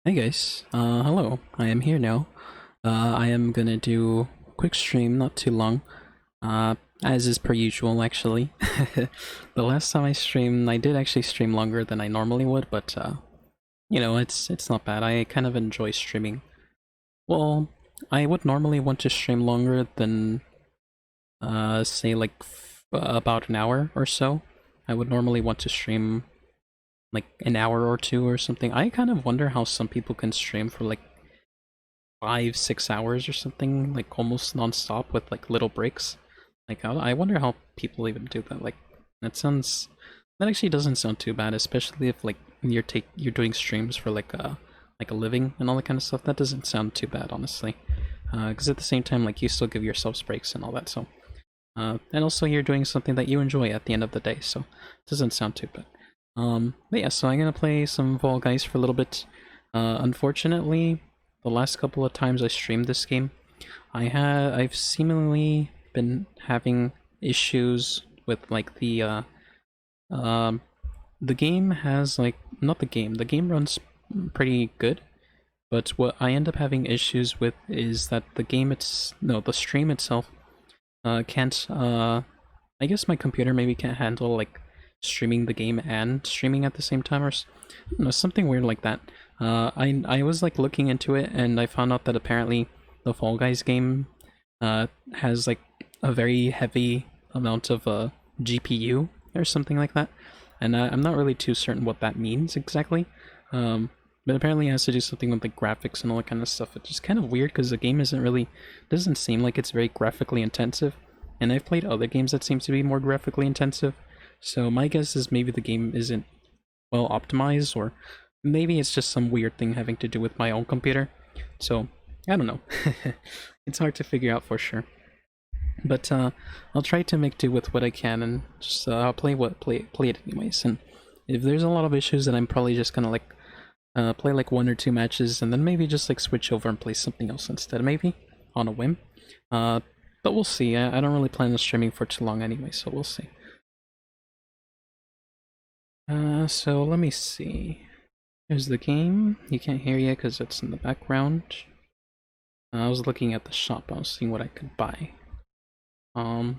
Hey guys, hello, I am here now. I am gonna do a quick stream, not too long, as is per usual actually. The last time I streamed, I did actually stream longer than I normally would, but you know, it's not bad. I kind of enjoy streaming. Well, I would normally want to stream longer than, say like about an hour or so. I would normally want to stream like an hour or two or something. I kind of wonder how some people can stream for like 5, 6 hours or something, like almost non-stop with like little breaks. Like I wonder how people even do that. Like that actually doesn't sound too bad, especially if like you're doing streams for like a living and all that kind of stuff. That doesn't sound too bad, honestly. Because at the same time, like you still give yourselves breaks and all that. So and also you're doing something that you enjoy at the end of the day, so it doesn't sound too bad. But yeah, so I'm gonna play some Fall Guys for a little bit. Unfortunately, the last couple of times I streamed this game, I've seemingly been having issues with like the game has like not the game runs pretty good, but what I end up having issues with is that the stream itself can't I guess my computer maybe can't handle like streaming the game and streaming at the same time, or something weird like that. I was like looking into it and I found out that apparently the Fall Guys game has like a very heavy amount of GPU or something like that, and I'm not really too certain what that means exactly. But apparently it has to do something with like graphics and all that kind of stuff. It's just kind of weird because the game doesn't seem like it's very graphically intensive, and I've played other games that seem to be more graphically intensive. So my guess is maybe the game isn't well optimized, or maybe it's just some weird thing having to do with my own computer. So I don't know. It's hard to figure out for sure. But I'll try to make do with what I can, and just I'll play it anyways. And if there's a lot of issues, then I'm probably just gonna like play like 1 or 2 matches, and then maybe just like switch over and play something else instead, maybe on a whim. But we'll see. I don't really plan on streaming for too long anyway, so we'll see. So let me see. Here's the game. You can't hear yet because it's in the background. I was looking at the shop. I was seeing what I could buy. I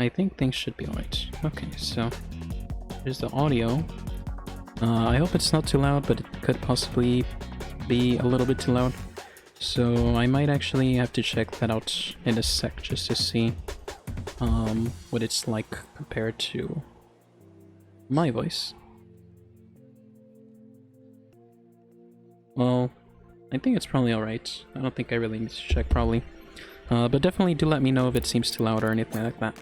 think things should be alright. Okay, so here's the audio. I hope it's not too loud, but it could possibly be a little bit too loud. So I might actually have to check that out in a sec just to see what it's like compared to my voice. Well, I think it's probably alright. I don't think I really need to check, probably. But definitely do let me know if it seems too loud or anything like that.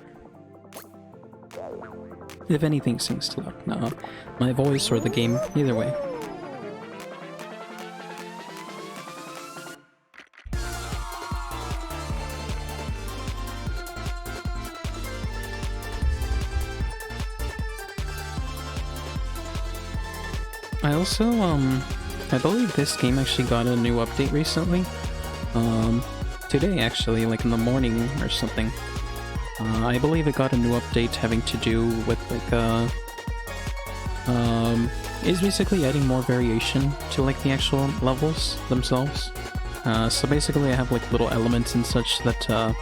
If anything seems too loud. No, my voice or the game, either way. I also, I believe this game actually got a new update recently. Today actually, like in the morning or something. I believe it got a new update having to do with like, is basically adding more variation to like the actual levels themselves. So basically I have like little elements and such that,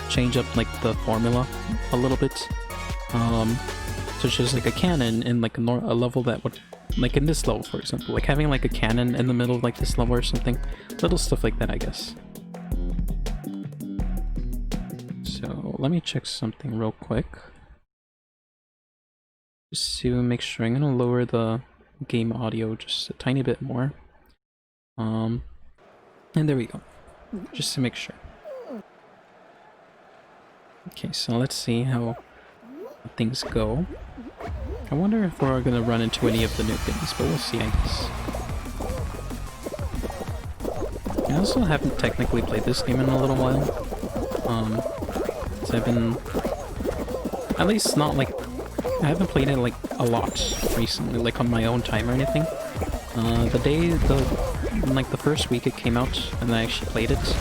change up like the formula a little bit. Such as like a cannon in like a level that would, like in this level for example, like having like a cannon in the middle of like this level or something. Little stuff like that, I guess. So let me check something real quick. Just to make sure, I'm gonna lower the game audio just a tiny bit more. And there we go. Just to make sure. Okay, so let's see how things go. I wonder if we're gonna run into any of the new things, but we'll see, I guess. I also haven't technically played this game in a little while. So I've been, at least not like, I haven't played it like a lot recently, like on my own time or anything. Like the first week it came out and I actually played it,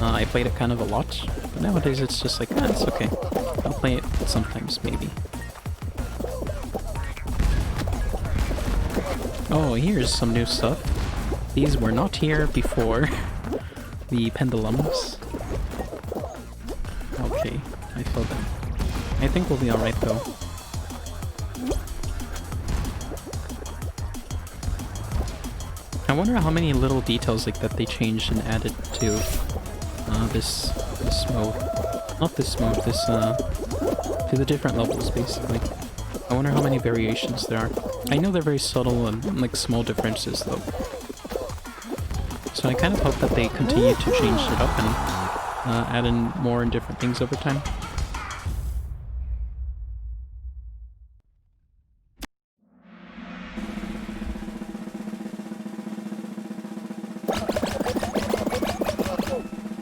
I played it kind of a lot, but nowadays it's just like, it's okay. I'll play it sometimes, maybe. Oh, here's some new stuff. These were not here before. The pendulums. Okay, I feel that. I think we'll be alright though. I wonder how many little details like that they changed and added to this mode. Not this mode, to the different levels basically. I wonder how many variations there are. I know they're very subtle and like small differences though. So I kind of hope that they continue to change it up and add in more and different things over time.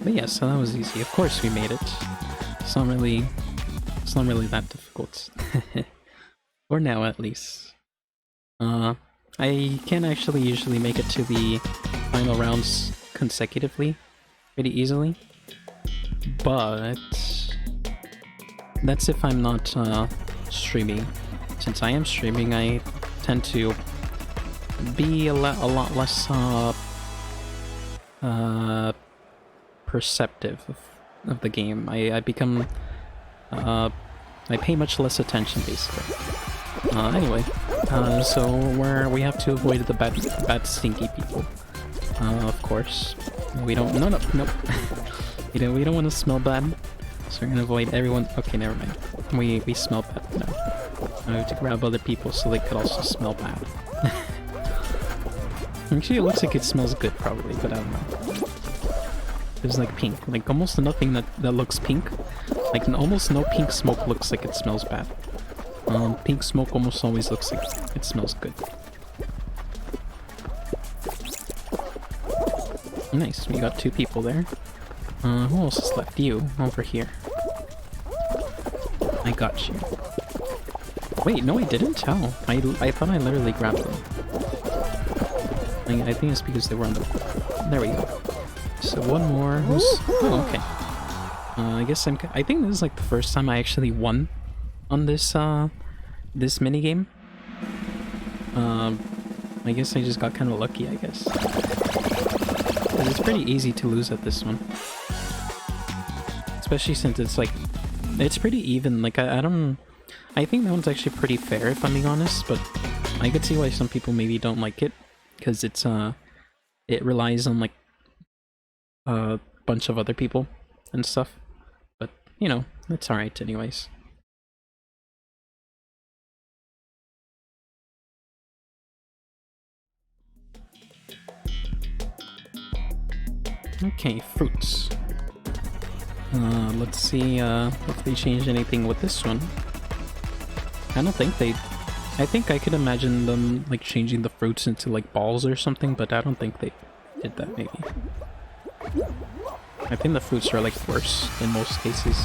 But yeah, so that was easy. Of course we made it. It's not really that difficult. For now at least. I can actually usually make it to the final rounds consecutively pretty easily. But that's if I'm not streaming. Since I am streaming, I tend to be a lot less perceptive of the game. I become I pay much less attention basically. Anyway, so we have to avoid the bad stinky people. Of course, we don't. No. We don't want to smell bad, so we're gonna avoid everyone. Okay, never mind. We smell bad now. I have to grab other people so they could also smell bad. Actually, it looks like it smells good, probably, but I don't know. There's like pink, like almost nothing that looks pink. Like almost no pink smoke looks like it smells bad. Pink smoke almost always looks like it smells good. Nice, we got 2 people there. Who else is left? You, over here. I got you. Wait, no I didn't? Oh, I thought I literally grabbed them. I think it's because they were on the... There we go. So one more who's... Oh, okay. I guess I think this is like the first time I actually won on this, this minigame. I guess I just got kind of lucky, I guess. 'Cause it's pretty easy to lose at this one. Especially since it's like... It's pretty even, like I think that one's actually pretty fair if I'm being honest, but I could see why some people maybe don't like it. Because it's, it relies on like a bunch of other people and stuff. But, you know, it's alright anyways. Okay, fruits. Let's see if they changed anything with this one. I don't think they... I think I could imagine them like changing the fruits into like balls or something, but I don't think they did that maybe. I think the fruits are like worse in most cases.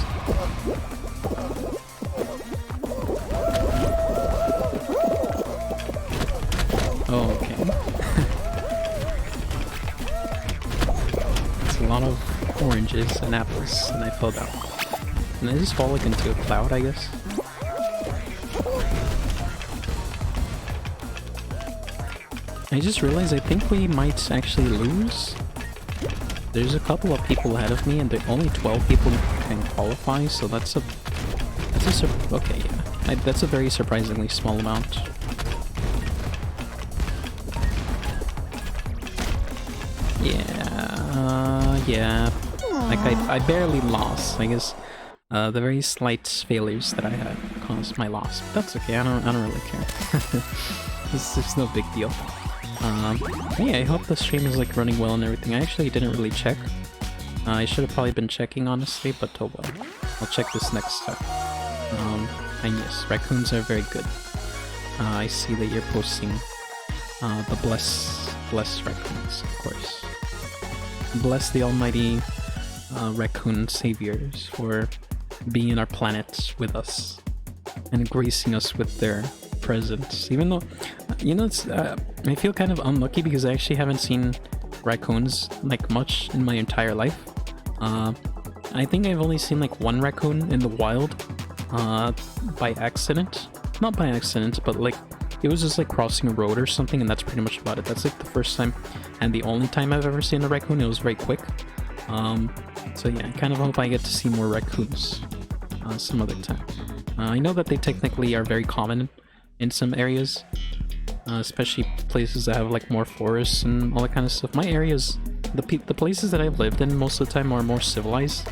Oh, okay. It's a lot of oranges and apples, and I fell down. And I just fall like into a cloud, I guess. I just realized I think we might actually lose. There's a couple of people ahead of me, and only 12 people can qualify, so that's a okay, yeah. That's a very surprisingly small amount. Yeah. Like, I barely lost. I guess the very slight failures that I had caused my loss. But that's okay, I don't really care. It's no big deal. Hey, I hope the stream is like running well and everything. I actually didn't really check. I should have probably been checking honestly, but oh well. I'll check this next time. And yes, raccoons are very good. I see that you're posting the bless raccoons, of course. Bless the almighty raccoon saviors for being in our planet with us and gracing us with their presence. Even though, you know, it's I feel kind of unlucky because I actually haven't seen raccoons like much in my entire life. I think I've only seen like one raccoon in the wild by accident. Not by accident, but like it was just like crossing a road or something, and that's pretty much about it. That's like the first time and the only time I've ever seen a raccoon. It was very quick. So yeah, I kind of hope I get to see more raccoons some other time. I know that they technically are very common in some areas, especially places that have like more forests and all that kind of stuff. My areas, the places that I've lived in most of the time are more civilized.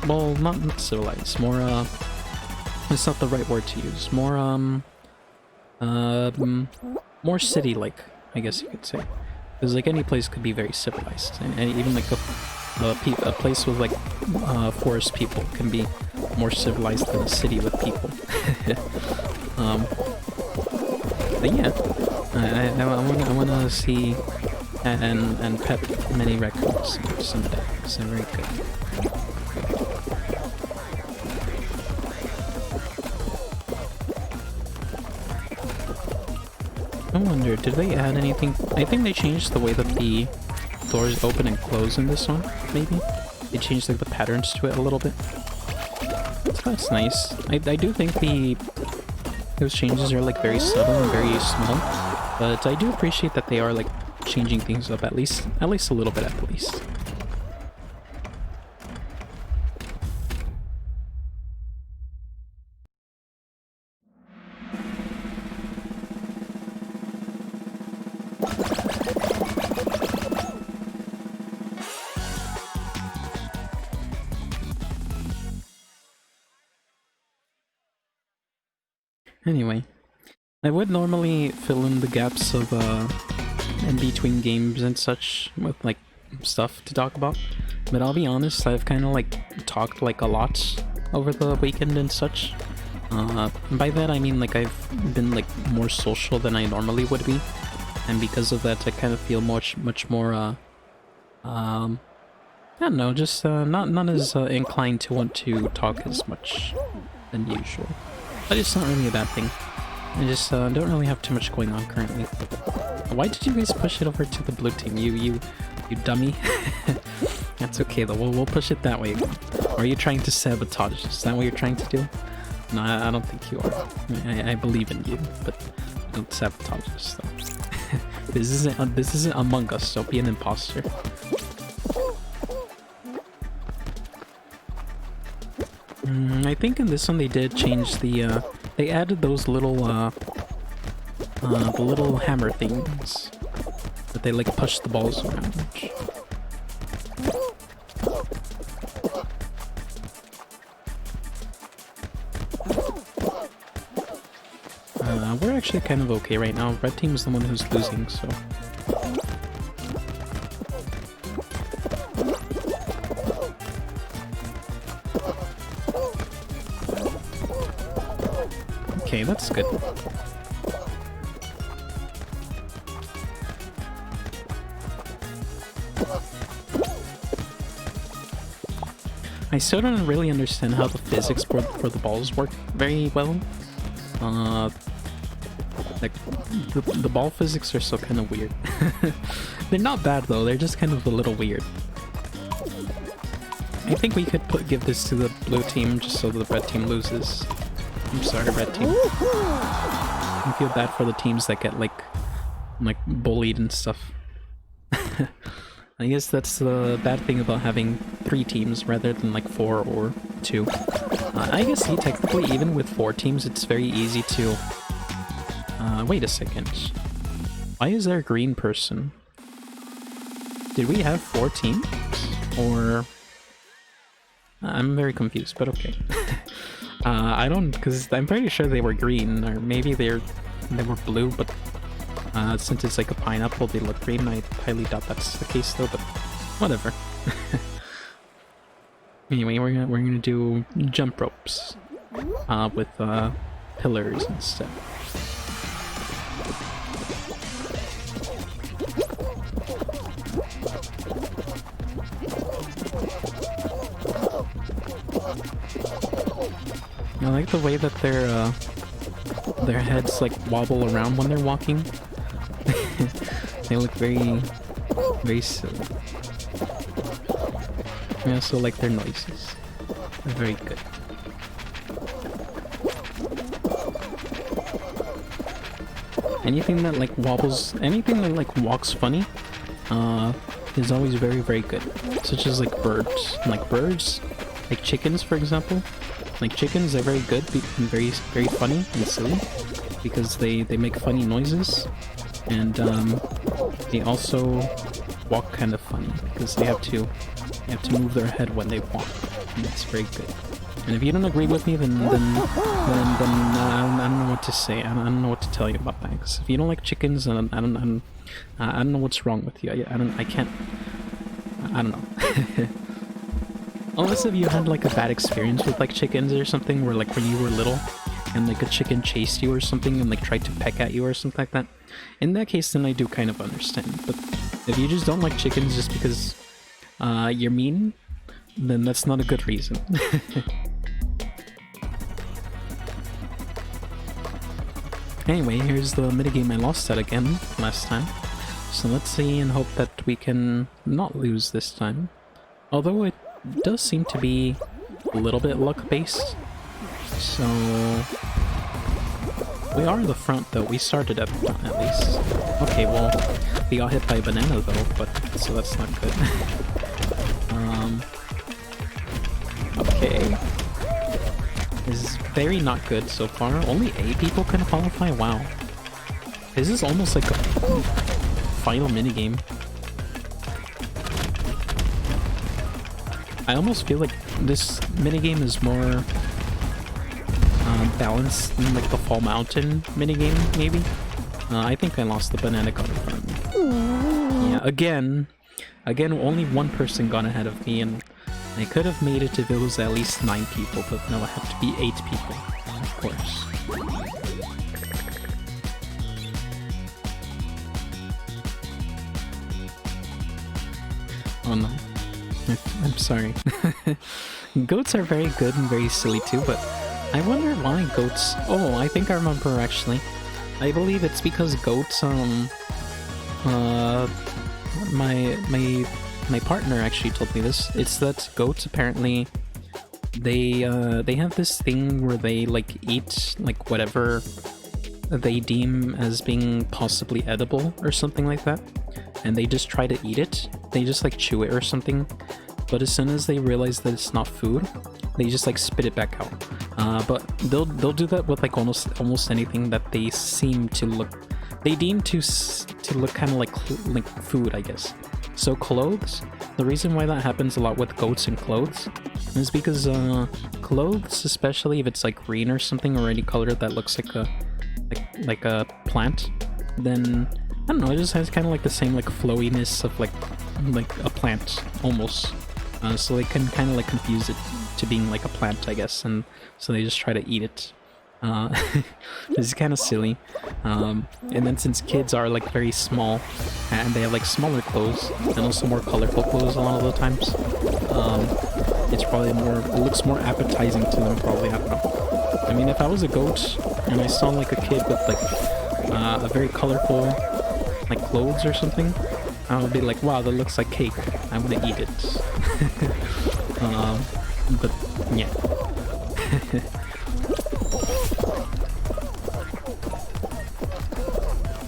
Well, not civilized, more it's not the right word to use. More city-like, I guess you could say. Because like any place could be very civilized, and even like a place with like forest people can be more civilized than a city with people. But yeah, I wanna see and pet many raccoons someday. So very good. I wonder, did they add anything? I think they changed the way that the doors open and close in this one, maybe? They changed like the patterns to it a little bit. So that's nice. I do think those changes are like very subtle and very small, but I do appreciate that they are like changing things up at least a little bit at least. Anyway, I would normally fill in the gaps of in between games and such with like stuff to talk about, but I'll be honest, I've kind of like talked like a lot over the weekend and such. By that I mean like I've been like more social than I normally would be, and because of that I kind of feel much more I don't know, just not as inclined to want to talk as much than usual. But it's not really a bad thing. I just don't really have too much going on currently. Why did you guys push it over to the blue team? You dummy. That's okay though. We'll push it that way. Or are you trying to sabotage? Is that what you're trying to do? No, I don't think you are. I believe in you, but don't sabotage us though. This isn't Among Us. Don't be an imposter. I think in this one they did change the, they added those little, the little hammer things that they like push the balls around. We're actually kind of okay right now. Red team is the one who's losing, so. Okay, that's good. I still don't really understand how the physics for the balls work very well. Like, the ball physics are still kind of weird. They're not bad though, they're just kind of a little weird. I think we could give this to the blue team just so the red team loses. I'm sorry, red team. I feel bad for the teams that get like bullied and stuff. I guess that's the bad thing about having 3 teams rather than like 4 or 2. I guess technically even with 4 teams it's very easy to... wait a second. Why is there a green person? Did we have 4 teams? Or... I'm very confused, but okay. I don't... because I'm pretty sure they were green, or maybe they were blue, but... since it's like a pineapple, they look green. I highly doubt that's the case though, but whatever. Anyway, we're gonna do jump ropes with pillars instead. I like the way that their heads like wobble around when they're walking. They look very silly. I also like their noises. They're very good. anything that like wobbles, anything that like walks funny, is always very, very good. Such as like birds. Like chickens, for example. Like chickens are very good and very, very funny and silly because they make funny noises, and they also walk kind of funny because they have to move their head when they walk, and it's very good. And if you don't agree with me, then I don't know what to say. I don't know what to tell you about that. Because if you don't like chickens, then I don't know what's wrong with you. I don't know. Unless if you had like a bad experience with like chickens or something, where like when you were little and like a chicken chased you or something and like tried to peck at you or something like that. In that case, then I do kind of understand. But if you just don't like chickens just because you're mean, then that's not a good reason. Anyway, here's the minigame I lost at again last time. So let's see and hope that we can not lose this time. Although it does seem to be a little bit luck-based. So we are in the front though, we started at the front at least. Okay, well, we got hit by a banana though, but so that's not good. Okay. This is very not good so far. Only 8 people can qualify? Wow. This is almost like a final minigame. I almost feel like this minigame is more balanced than like the Fall Mountain minigame, maybe? I think I lost the banana gun in front of me. Yeah, again, only one person got ahead of me, and I could have made it if it was at least 9 people, but no, it had to be 8 people, of course. Oh no. I'm sorry. Goats are very good and very silly too, but I wonder why goats... Oh, I think I remember actually. I believe it's because goats, my partner actually told me this. It's that goats apparently, they have this thing where they like eat like whatever they deem as being possibly edible or something like that, and they just try to eat it. They just like chew it or something, but as soon as they realize that it's not food, they just like spit it back out. But they'll do that with like almost anything that they seem to look, they deem to look kind of like food, I guess. So clothes, the reason why that happens a lot with goats and clothes is because clothes, especially if it's like green or something, or any color that looks like a plant, then I don't know, it just has kind of like the same like flowiness of like a plant almost. So they can kind of like confuse it to being like a plant, I guess, and so they just try to eat it. This is kind of silly. And then since kids are like very small and they have like smaller clothes and also more colorful clothes a lot of the times, it's probably it looks more appetizing to them probably, I don't know. I mean, if I was a goat and I saw like a kid with like a very colorful like clothes or something, I would be like, wow, that looks like cake, I want to eat it. But yeah.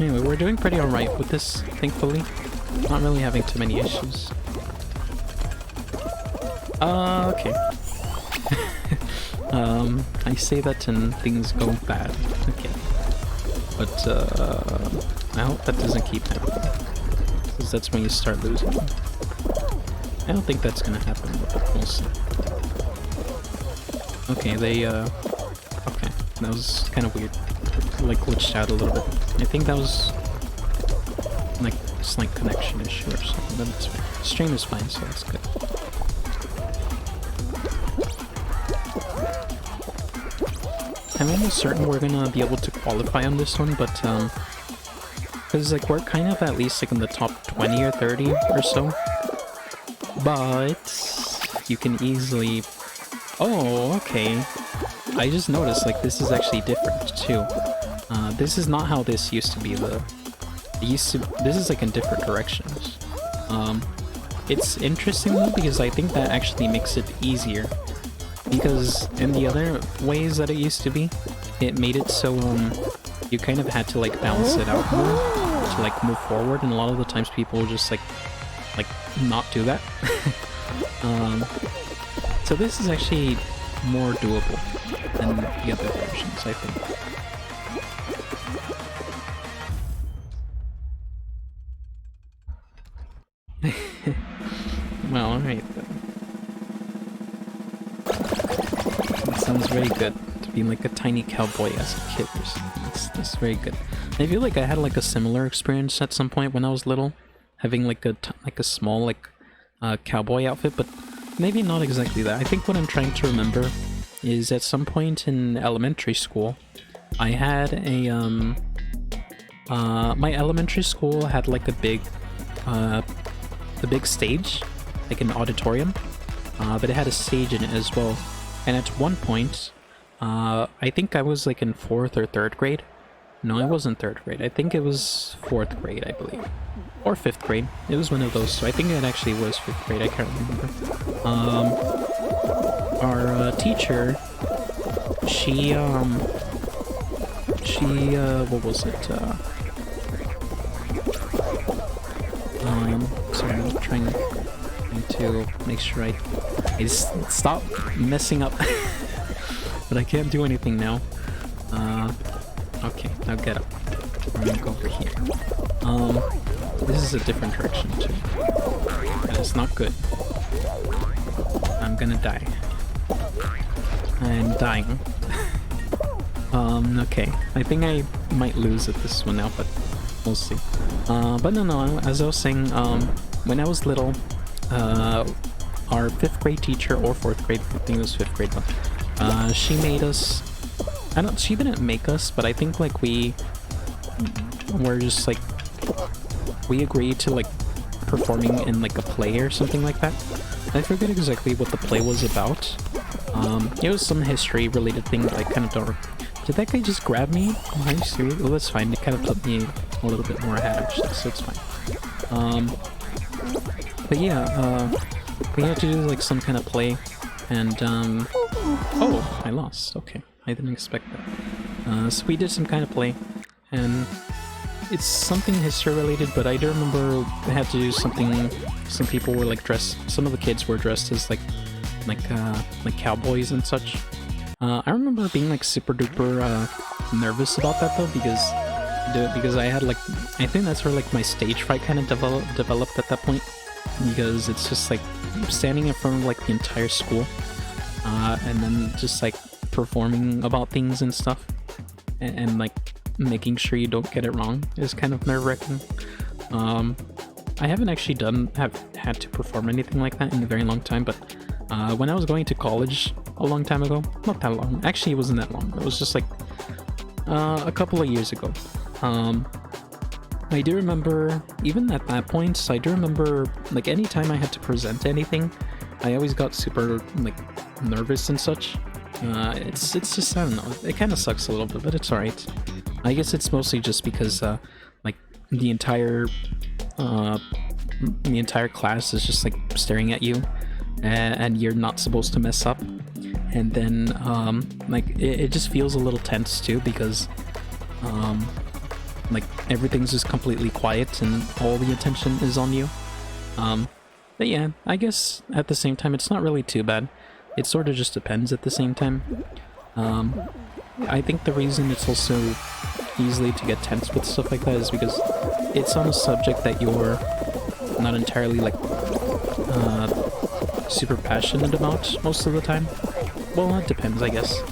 Anyway, we're doing pretty alright with this, thankfully. Not really having too many issues. Okay. I say that and things go bad. Okay. But, I hope that doesn't keep happening. Because that's when you start losing. I don't think that's gonna happen, but we'll see. Okay, okay. That was kind of weird. Like glitched out a little bit. I think that was like a slight connection issue or something, but it's fine. Stream is fine, so that's good. I'm almost certain we're gonna be able to qualify on this one, but because like we're kind of at least like in the top 20 or 30 or so, but you can easily... Oh, okay. I just noticed like this is actually different too. This is not how this used to be. This is like in different directions. It's interesting though, because I think that actually makes it easier. Because in the other ways that it used to be, it made it so you kind of had to like balance it out more to like move forward, and a lot of the times people just like not do that. So this is actually more doable than the other versions, I think. Well, alright then. That sounds very good, to be like a tiny cowboy as a kid or something. That's very good. I feel like I had like a similar experience at some point when I was little, having like a small like cowboy outfit, but maybe not exactly that. I think what I'm trying to remember is at some point in elementary school, I had a my elementary school had like a big stage, like an auditorium, but it had a stage in it as well. And at one point, I think I was like in 4th or 3rd grade. No, I wasn't 3rd grade. I think it was 4th grade, I believe. Or 5th grade. It was one of those, so I think it actually was 5th grade, I can't remember. Our teacher, she, what was it, sorry, I'm trying to make sure I just stop messing up. But I can't do anything now. Okay, now get up. I'm gonna go over here. This is a different direction too. That's not good. I'm gonna die. I'm dying. Okay. I think I might lose at this one now, but we'll see. But no, as I was saying, when I was little, our 5th grade teacher, or 4th grade, I think it was 5th grade, but, she made us, she didn't make us, but I think like we were just like, we agreed to like performing in like a play or something like that. I forget exactly what the play was about. It was some history related thing that I kind of don't. Did that guy just grab me? Oh, are you serious? Well, that's fine. It kind of put me a little bit more ahead actually, so it's fine. But yeah, we had to do like some kind of play, and oh, I lost. Okay, I didn't expect that. So we did some kind of play, and it's something history related, but I do remember they had to do something. Some people were like dressed. Some of the kids were dressed as like cowboys and such. I remember being like super duper nervous about that though, because I had like, I think that's where like my stage fright kind of developed at that point, because it's just like standing in front of like the entire school, and then just like performing about things and stuff, and like making sure you don't get it wrong is kind of nerve-wracking. I haven't actually had to perform anything like that in a very long time, but when I was going to college a long time ago, not that long, actually it wasn't that long, it was just like a couple of years ago. I do remember, even at that point, I do remember like anytime I had to present anything, I always got super like nervous and such. It's just, I don't know, it kind of sucks a little bit, but it's alright. I guess it's mostly just because like the entire class is just like staring at you, and you're not supposed to mess up, and then like it just feels a little tense too, because like everything's just completely quiet and all the attention is on you. But yeah, I guess at the same time it's not really too bad. It sort of just depends at the same time. I think the reason it's also easily to get tense with stuff like that is because it's on a subject that you're not entirely like super passionate about most of the time. Well, it depends, I guess.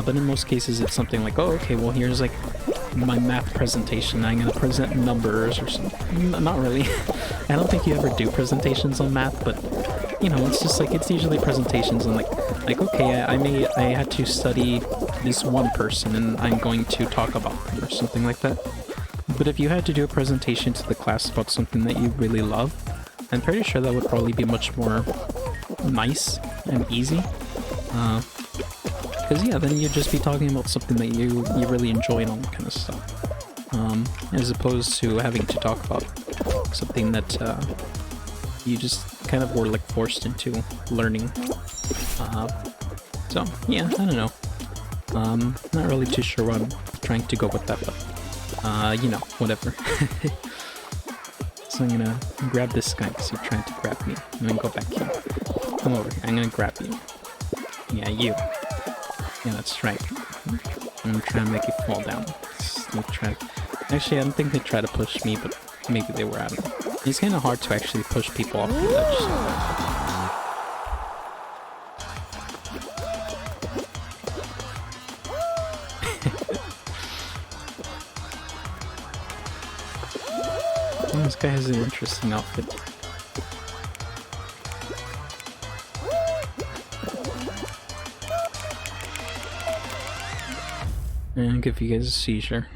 But in most cases it's something like, oh, okay, well here's like my math presentation, I'm gonna present numbers or something. Not really. I don't think you ever do presentations on math, but you know, it's just like, it's usually presentations on like okay, I had to study this one person and I'm going to talk about them or something like that. But if you had to do a presentation to the class about something that you really love, I'm pretty sure that would probably be much more nice and easy. Because yeah, then you'd just be talking about something that you really enjoy and all that kind of stuff. As opposed to having to talk about something that you just kind of were like forced into learning. So yeah, I don't know. Not really too sure what I'm trying to go with that, but, you know, whatever. So I'm gonna grab this guy because he's trying to grab me, and then go back here. Come over here, I'm gonna grab you. Yeah, you. Yeah, that's right. I'm gonna try and make you fall down. Actually, I don't think they try to push me, but maybe they were out of it. It's kind of hard to actually push people off the ledge. This guy has an interesting outfit. And I'll give you guys a seizure.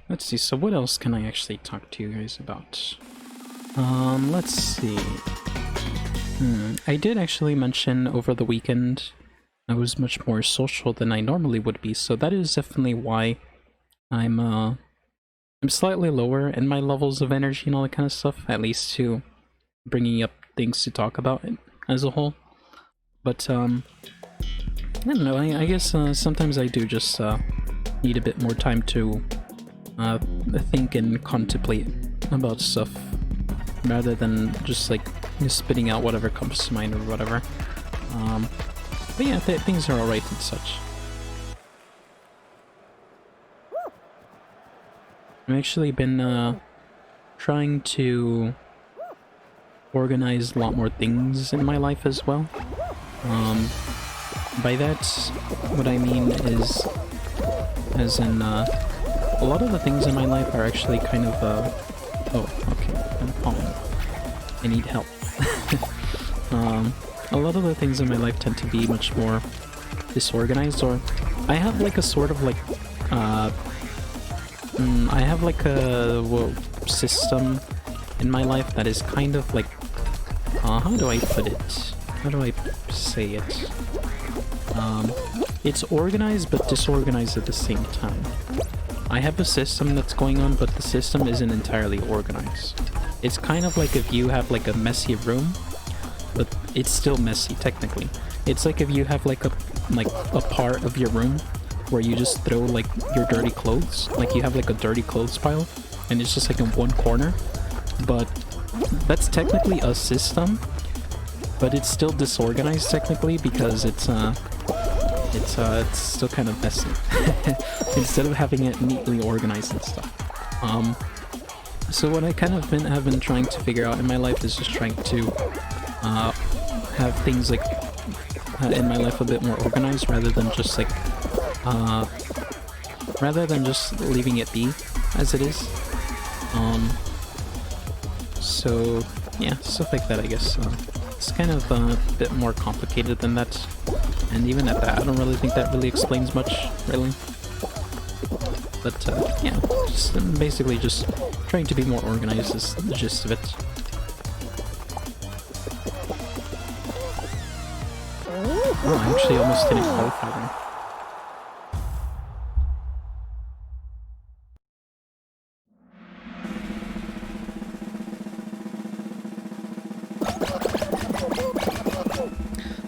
Let's see, so what else can I actually talk to you guys about? Let's see. I did actually mention over the weekend I was much more social than I normally would be, so that is definitely why I'm slightly lower in my levels of energy and all that kind of stuff, at least to bringing up things to talk about as a whole. But, I don't know, I guess sometimes I do just need a bit more time to think and contemplate about stuff rather than just like spitting out whatever comes to mind or whatever. But yeah, things are alright and such. I've actually been trying to organize a lot more things in my life as well. By that, what I mean is, as in, a lot of the things in my life are actually kind of, oh, okay, I'm falling. I need help. A lot of the things in my life tend to be much more disorganized, or I have like a sort of like, I have like a system in my life that is kind of like, how do I put it? How do I say it? It's organized but disorganized at the same time. I have a system that's going on, but the system isn't entirely organized. It's kind of like if you have like a messy room, but it's still messy technically. It's like if you have like a part of your room where you just throw like your dirty clothes, like you have like a dirty clothes pile, and it's just like in one corner. But that's technically a system, but it's still disorganized technically because it's still kind of messy. Instead of having it neatly organized and stuff. So what I kind of have been trying to figure out in my life is just trying to have things like in my life a bit more organized rather than just like leaving it be as it is. So yeah, stuff like that, I guess. It's kind of a bit more complicated than that. And even at that, I don't really think that really explains much, really. But, yeah, just basically just trying to be more organized is the gist of it. Oh, I actually almost didn't qualify there.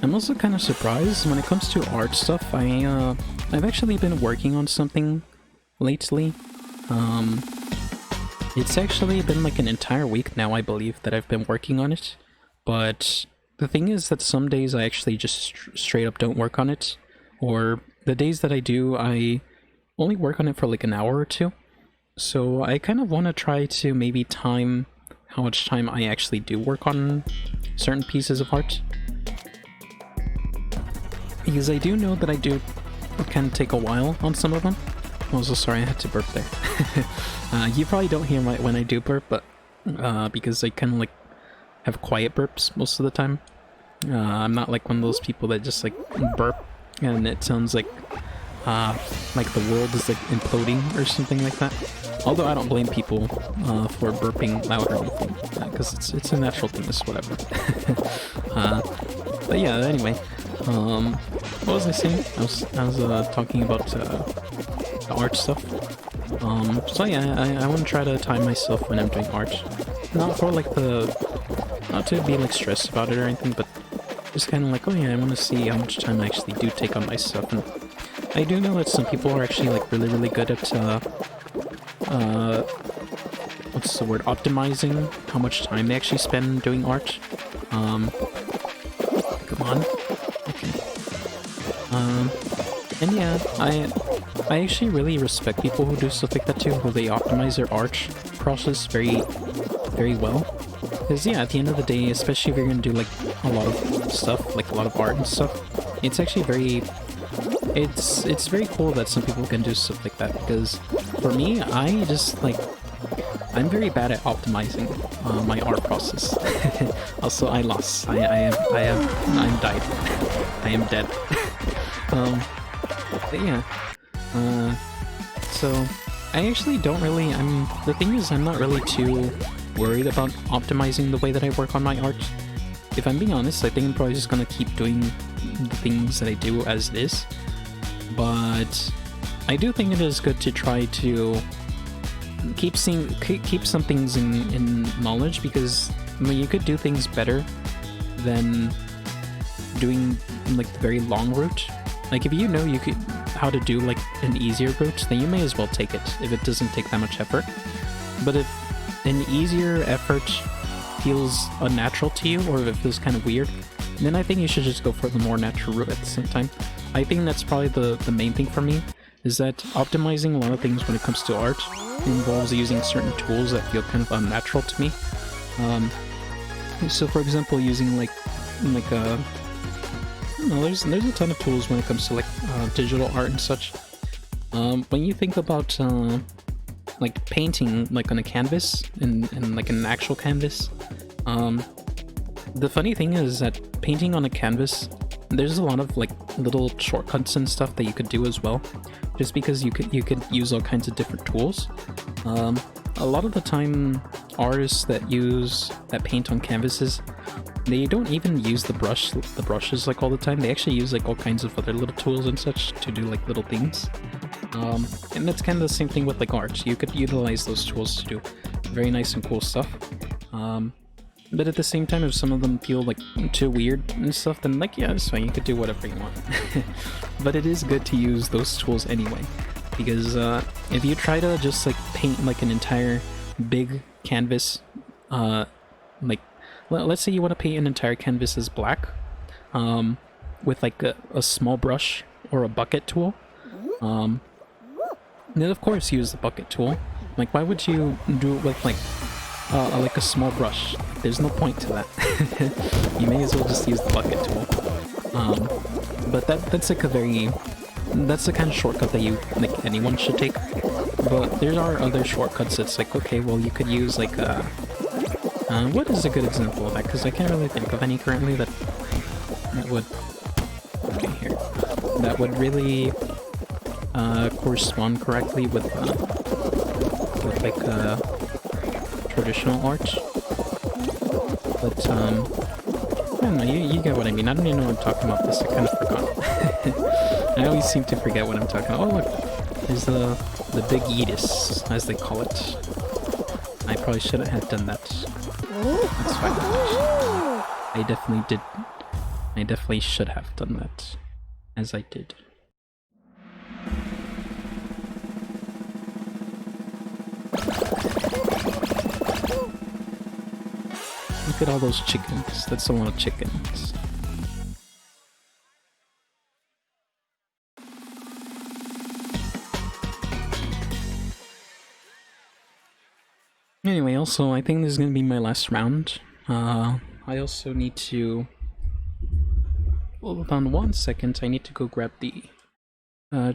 I'm also kind of surprised when it comes to art stuff. I've actually been working on something lately. It's actually been like an entire week now, I believe, that I've been working on it. But the thing is that some days I actually just straight up don't work on it. Or the days that I do, I only work on it for like an hour or two. So I kind of want to try to maybe time how much time I actually do work on certain pieces of art. Because I do know that it can take a while on some of them. I'm also sorry, I had to burp there. You probably don't hear when I do burp, but because I kind of like have quiet burps most of the time. I'm not like one of those people that just like burp and it sounds like the world is like imploding or something like that. Although I don't blame people for burping loud or anything, because it's a natural thing, it's whatever. But yeah, anyway, what was I saying? I was talking about the art stuff. So yeah, I want to try to time myself when I'm doing art. Not for like not to be like stressed about it or anything, but just kind of like, oh yeah, I want to see how much time I actually do take on my stuff. And I do know that some people are actually like really good at what's the word? Optimizing how much time they actually spend doing art. Come on. Okay. And yeah, I actually really respect people who do stuff like that too, who they optimize their art process very well. Because yeah, at the end of the day, especially if you're gonna do like a lot of stuff, like a lot of art and stuff, it's actually it's very cool that some people can do stuff like that. Because for me, I'm very bad at optimizing my art process. Also, I lost. I'm died. I am dead. But yeah. So I actually don't really. The thing is, I'm not really too worried about optimizing the way that I work on my art. If I'm being honest, I think I'm probably just gonna keep doing the things that I do as it is. But I do think it is good to try to keep some things in knowledge, because I mean, you could do things better than doing like the very long route. Like if you know how to do like an easier route, then you may as well take it if it doesn't take that much effort. But if an easier effort feels unnatural to you, or if it feels kind of weird, then I think you should just go for the more natural route at the same time. I think that's probably the main thing for me, is that optimizing a lot of things when it comes to art involves using certain tools that feel kind of unnatural to me. So for example, using like I don't know, there's a ton of tools when it comes to like digital art and such. When you think about like painting like on a canvas and like an actual canvas, the funny thing is that painting on a canvas, there's a lot of like little shortcuts and stuff that you could do as well, just because you could use all kinds of different tools. A lot of the time, artists that paint on canvases, they don't even use the brushes like all the time. They actually use like all kinds of other little tools and such to do like little things. And that's kind of the same thing with like art. You could utilize those tools to do very nice and cool stuff. But at the same time, if some of them feel like too weird and stuff, then like, yeah, it's fine, you could do whatever you want. But it is good to use those tools anyway, because if you try to just like paint like an entire big canvas, like let's say you want to paint an entire canvas as black, with like a small brush or a bucket tool, then of course use the bucket tool. Like, why would you do it with like a small brush? There's no point to that. You may as well just use the bucket tool. But that's like that's the kind of shortcut that like anyone should take. But there are other shortcuts that's like, okay, well, you could use like what is a good example of that? Because I can't really think of any currently that would, okay, here, that would really correspond correctly with like traditional art. But I don't know, you get what I mean. I don't even know what I'm talking about this. I kind of forgot. I always seem to forget what I'm talking about. Oh look, there's the big Yeetus, as they call it. I probably shouldn't have done that. That's fine. I definitely did. I definitely should have done that, as I did. Look at all those chickens. That's a lot of chickens. Anyway, also, I think this is going to be my last round. I also need to... Hold on 1 second, I need to go grab the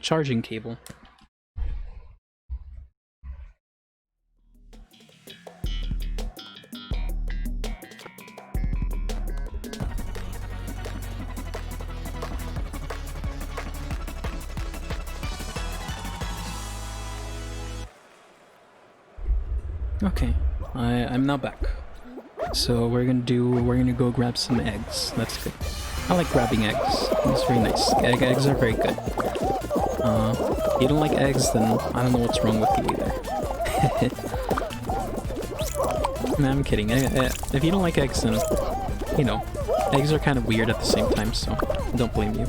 charging cable. Okay, I'm now back. So we're gonna go grab some eggs. That's good. I like grabbing eggs. It's very nice. Eggs are very good. If you don't like eggs, then I don't know what's wrong with you either. Nah, I'm kidding. If you don't like eggs, then, you know, eggs are kind of weird at the same time, so I don't blame you.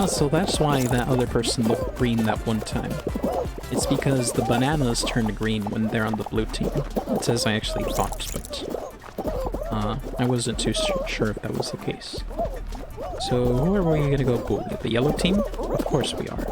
So that's why that other person looked green that one time. It's because the bananas turn green when they're on the blue team. It's as I actually thought, but I wasn't too sure if that was the case. So who are we gonna go bully? The yellow team? Of course we are.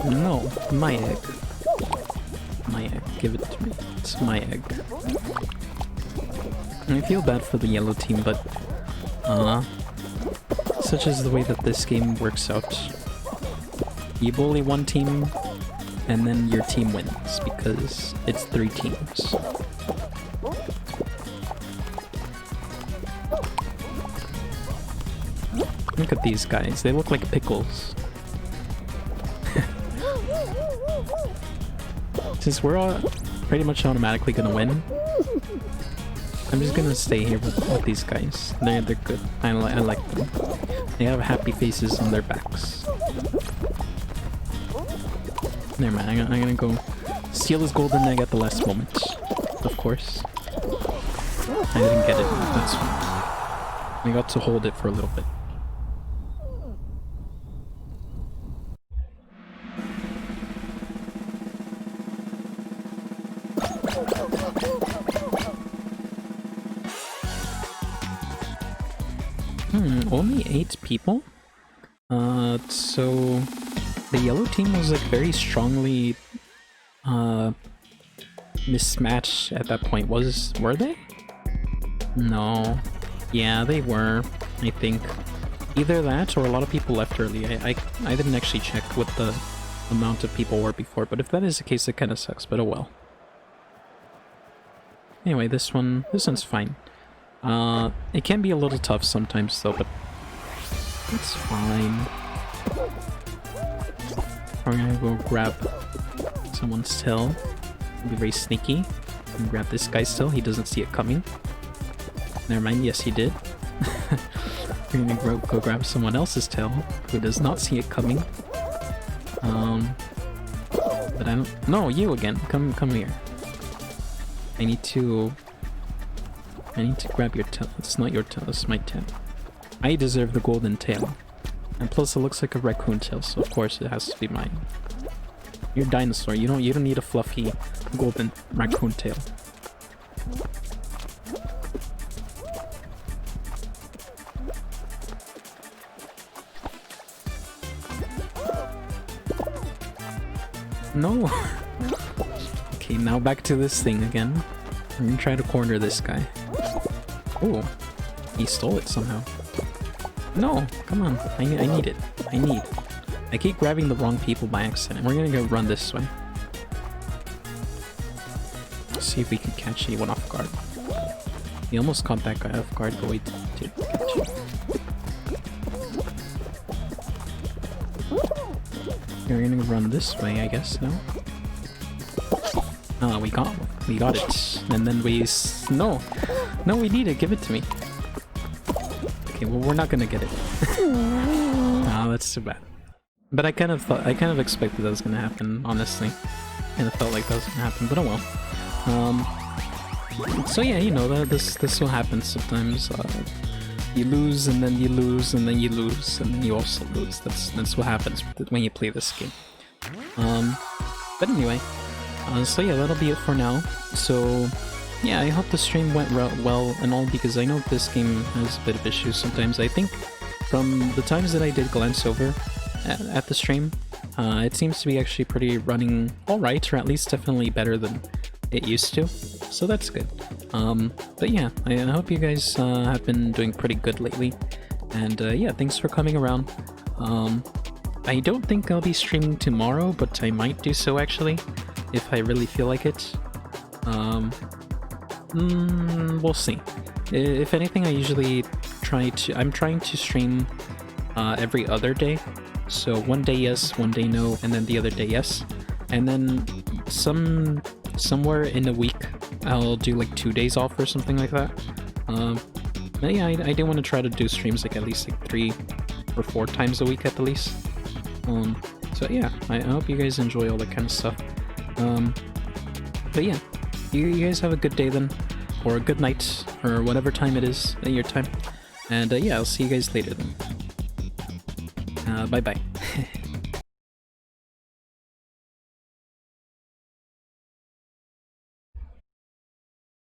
No, my egg. My egg, give it to me. It's my egg. I feel bad for the yellow team, but such is the way that this game works out. You bully one team, and then your team wins, because it's 3 teams. Look at these guys, they look like pickles. Since we're all pretty much automatically gonna win, I'm just gonna stay here with these guys. They're good. I like them. They have happy faces on their backs. Never mind, I'm gonna go steal his golden egg at the last moment. Of course. I didn't get it. That's fine. We got to hold it for a little bit. Only 8 people? So the yellow team was like very strongly mismatched at that point. Were they? No. Yeah, they were, I think. Either that or a lot of people left early. I didn't actually check what the amount of people were before, but if that is the case, it kind of sucks, but oh well. Anyway, this one's fine. It can be a little tough sometimes though, but it's fine. We're gonna go grab someone's tail. Be very sneaky. And grab this guy's tail. He doesn't see it coming. Never mind, yes he did. We're gonna go grab someone else's tail who does not see it coming. But I don't... No, you again. Come here. I need to grab your tail. It's not your tail, it's my tail. I deserve the golden tail. And plus it looks like a raccoon tail, so of course it has to be mine. You're a dinosaur, you don't need a fluffy golden raccoon tail. No! Okay, now back to this thing again. I'm gonna try to corner this guy. Oh, he stole it somehow. No, come on. I need it. I keep grabbing the wrong people by accident. We're gonna go run this way. Let's see if we can catch anyone off guard. We almost caught that guy off guard, but we did catch him. We're gonna run this way, I guess, no? Ah, we got it. And then no, we need it. Give it to me. Okay, well, we're not gonna get it. Oh, that's too bad. But I kind of expected that was gonna happen, honestly. Kind of felt like that was gonna happen, but oh well. So yeah, you know, this will happen sometimes. You lose, and then you lose, and then you lose, and then you also lose. That's what happens when you play this game. But anyway. So yeah, that'll be it for now. So yeah, I hope the stream went well and all, because I know this game has a bit of issues sometimes. I think from the times that I did glance over at the stream, it seems to be actually pretty running alright, or at least definitely better than it used to. so that's good. But yeah, I hope you guys have been doing pretty good lately, and yeah, thanks for coming around. I don't think I'll be streaming tomorrow, but I might do so actually, if I really feel like it. We'll see. If anything, I usually I'm trying to stream every other day. So one day yes, one day no, and then the other day yes. And then somewhere in a week, I'll do like 2 days off or something like that. But yeah, I do want to try to do streams like at least like 3 or 4 times a week at the least. So yeah, I hope you guys enjoy all that kind of stuff. But yeah, you guys have a good day then, or a good night, or whatever time it is at your time. And yeah, I'll see you guys later then. Bye bye.